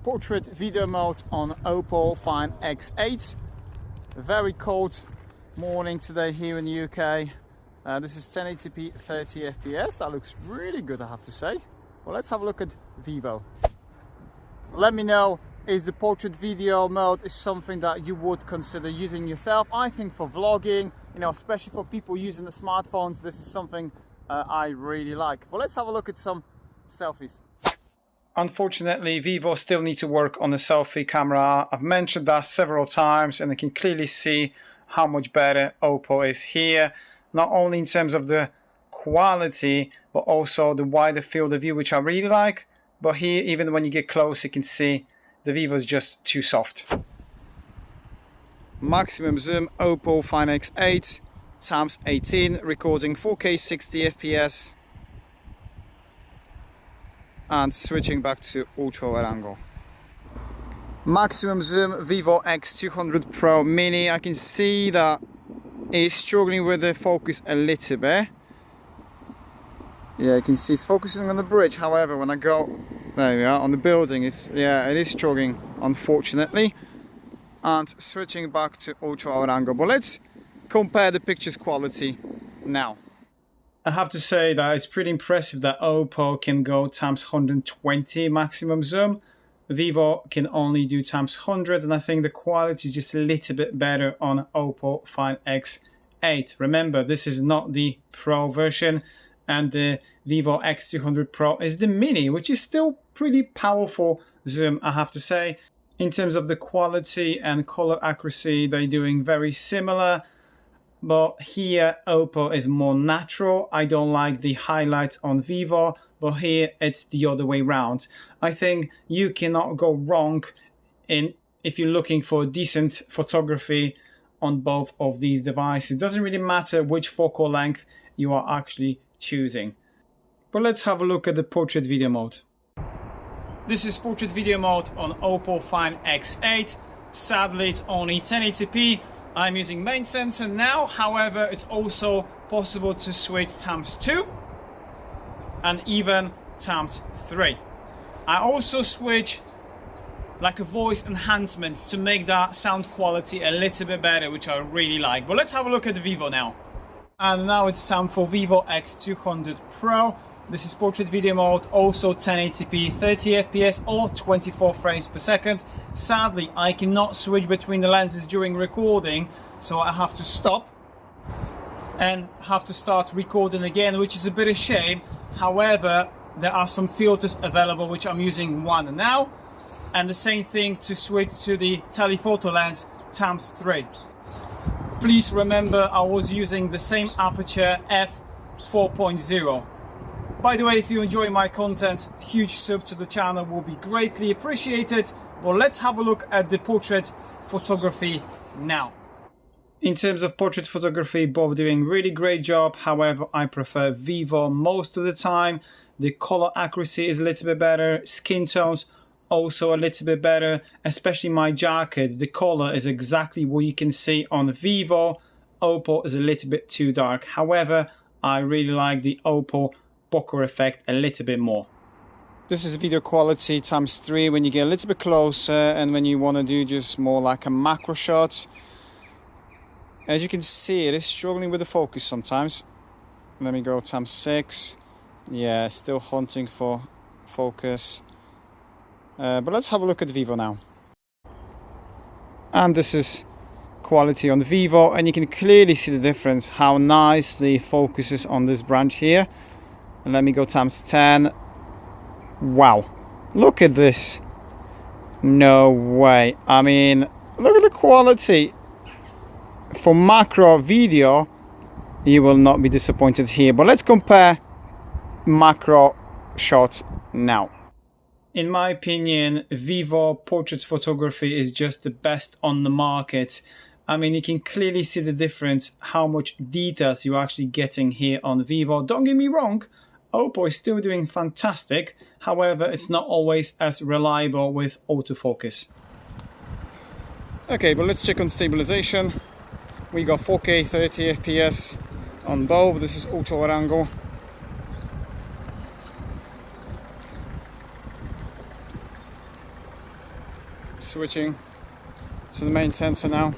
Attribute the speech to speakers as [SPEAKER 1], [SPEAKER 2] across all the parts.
[SPEAKER 1] portrait video mode on OPPO Find X8. A very cold morning today here in the UK. This is 1080p 30 FPS. That looks really good, I have to say. Well, let's have a look at Vivo. Let me know, is the portrait video mode is something that you would consider using yourself? I think for vlogging, you know, especially for people using the smartphones, this is something I really like. Well, let's have a look at some selfies. Unfortunately, Vivo still need to work on the selfie camera. I've mentioned that several times and I can clearly see how much better OPPO is here. Not only in terms of the quality, but also the wider field of view, which I really like. But here, even when you get close, you can see the Vivo is just too soft. Maximum zoom, OPPO Find X8 times 18, recording 4K 60 FPS. And switching back to ultra wide angle. Maximum zoom, Vivo X200 Pro Mini. I can see that it's struggling with the focus a little bit. Yeah, you can see it's focusing on the bridge. However, when I go, there we are, on the building, it is struggling, unfortunately. And switching back to ultra wide angle. But let's compare the picture's quality now. I have to say that it's pretty impressive that OPPO can go times 120 maximum zoom. Vivo can only do times 100, and I think the quality is just a little bit better on OPPO Find X8. Remember, this is not the Pro version, and the Vivo X200 Pro is the Mini, which is still pretty powerful zoom, I have to say. In terms of the quality and color accuracy, they're doing very similar. But here OPPO is more natural. I don't like the highlights on Vivo, but here it's the other way around. I think you cannot go wrong if you're looking for decent photography on both of these devices. It doesn't really matter which focal length you are actually choosing. But let's have a look at the portrait video mode. This is portrait video mode on OPPO Find X8. Sadly, it's only 1080p. I'm using main sensor now, however, it's also possible to switch times 2 and even times 3. I also switch like a voice enhancement to make that sound quality a little bit better, which I really like. But let's have a look at the Vivo now. And now it's time for Vivo X200 Pro. This is portrait video mode, also 1080p 30 FPS or 24 frames per second. Sadly, I cannot switch between the lenses during recording, so I have to stop and have to start recording again, which is a bit of a shame. However, there are some filters available, which I'm using one now, and the same thing to switch to the telephoto lens times 3. Please remember, I was using the same aperture f4.0. By the way, if you enjoy my content, huge sub to the channel will be greatly appreciated. But let's have a look at the portrait photography now. In terms of portrait photography, both doing really great job. However, I prefer Vivo most of the time. The color accuracy is a little bit better. Skin tones also a little bit better, especially my jacket. The color is exactly what you can see on Vivo. OPPO is a little bit too dark. However, I really like the OPPO bokeh effect a little bit more. This is video quality times 3 when you get a little bit closer and when you want to do just more like a macro shot. As you can see, it is struggling with the focus sometimes. Let me go times 6. Yeah, still hunting for focus. But let's have a look at Vivo now. And this is quality on Vivo, and you can clearly see the difference, how nicely it focuses on this branch here. And let me go times 10. Wow, look at this. No way. I mean, look at the quality. For macro video, you will not be disappointed here. But let's compare macro shots now. In my opinion, Vivo portrait photography is just the best on the market. I mean, you can clearly see the difference, how much details you're actually getting here on Vivo. Don't get me wrong, OPPO is still doing fantastic. However, it's not always as reliable with autofocus. Okay, but let's check on stabilization. We got 4K 30 FPS on both. This is ultra wide angle. Switching to the main sensor now.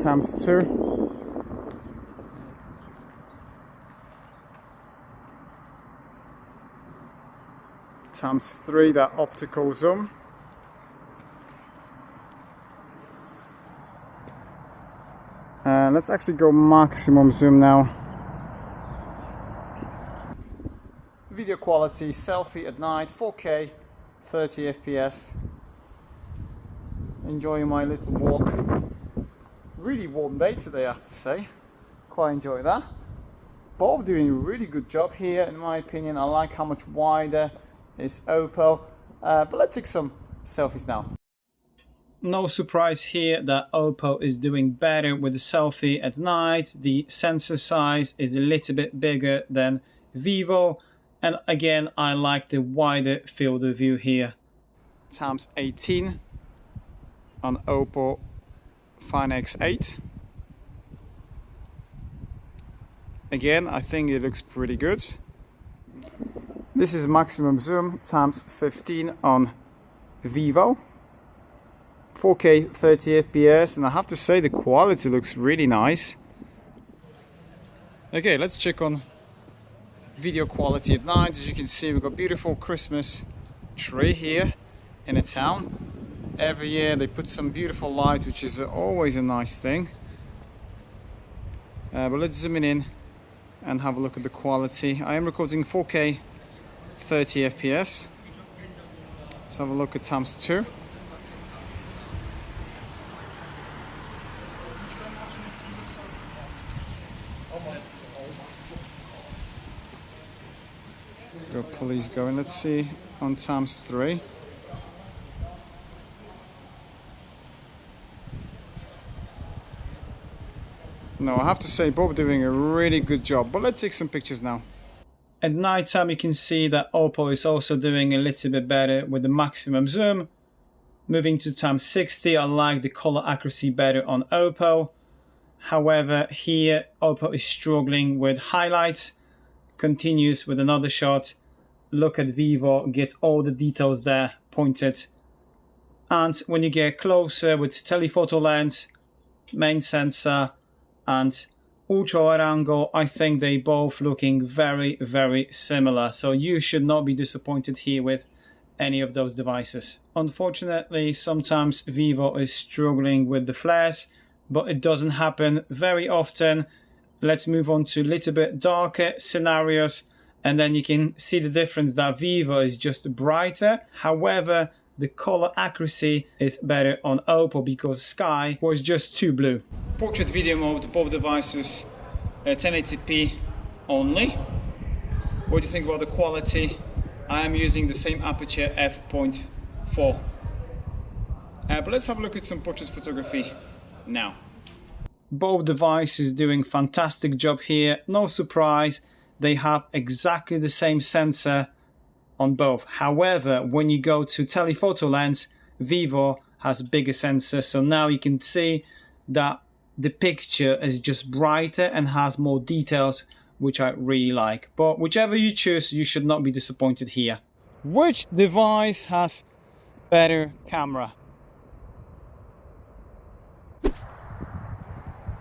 [SPEAKER 1] Times 2. Times 3, that optical zoom. And let's actually go maximum zoom now. Video quality, selfie at night, 4K, 30 FPS. Enjoying my little walk. Really warm day today, I have to say. Quite enjoy that. Both doing a really good job here, in my opinion. I like how much wider is OPPO. But let's take some selfies now. No surprise here that OPPO is doing better with the selfie at night. The sensor size is a little bit bigger than Vivo. And again, I like the wider field of view here. Times 18 on OPPO Find X8. Again, I think it looks pretty good. This is maximum zoom times 15 on Vivo. 4K 30 FPS, and I have to say the quality looks really nice. Okay, let's check on video quality at night. As you can see, we've got beautiful Christmas tree here in a town. Every year they put some beautiful light, which is always a nice thing. But let's zoom in and have a look at the quality. I am recording 4K 30 FPS. Let's have a look at times 2. Got police going. Let's see on times 3. No, I have to say both doing a really good job, but let's take some pictures now. At night time you can see that OPPO is also doing a little bit better with the maximum zoom. Moving to times 60, I like the color accuracy better on OPPO. However, here OPPO is struggling with highlights. Continues with another shot. Look at Vivo, get all the details there pointed. And when you get closer with telephoto lens, main sensor, and ultra wide angle, I think they both looking very, very similar. So you should not be disappointed here with any of those devices. Unfortunately, sometimes Vivo is struggling with the flares, but it doesn't happen very often. Let's move on to a little bit darker scenarios, and then you can see the difference that Vivo is just brighter. However, the color accuracy is better on OPPO because sky was just too blue. Portrait video mode, both devices 1080p only. What do you think about the quality? I am using the same aperture f.4. But let's have a look at some portrait photography now. Both devices doing fantastic job here. No surprise, they have exactly the same sensor on both. However, when you go to telephoto lens, Vivo has bigger sensor. So now you can see that the picture is just brighter and has more details, which I really like. But whichever you choose, you should not be disappointed here. Which device has better camera?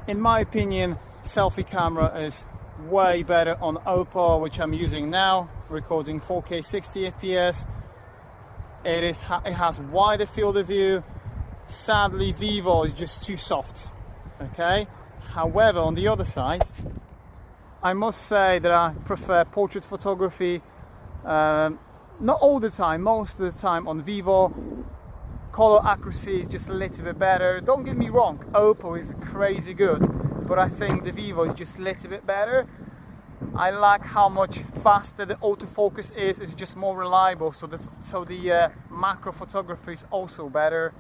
[SPEAKER 1] In my opinion, selfie camera is way better on OPPO, which I'm using now, recording 4K 60 FPS. It has wider field of view. Sadly, Vivo is just too soft. Okay. However, on the other side, I must say that I prefer portrait photography. Not all the time, most of the time on Vivo. Color accuracy is just a little bit better. Don't get me wrong, OPPO is crazy good, but I think the Vivo is just a little bit better. I like how much faster the autofocus is. It's just more reliable. So the macro photography is also better.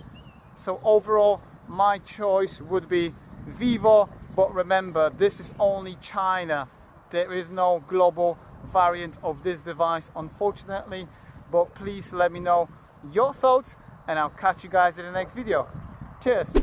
[SPEAKER 1] So overall, my choice would be Vivo. But remember, this is only China. There is no global variant of this device, unfortunately. But please let me know your thoughts, and I'll catch you guys in the next video. Cheers!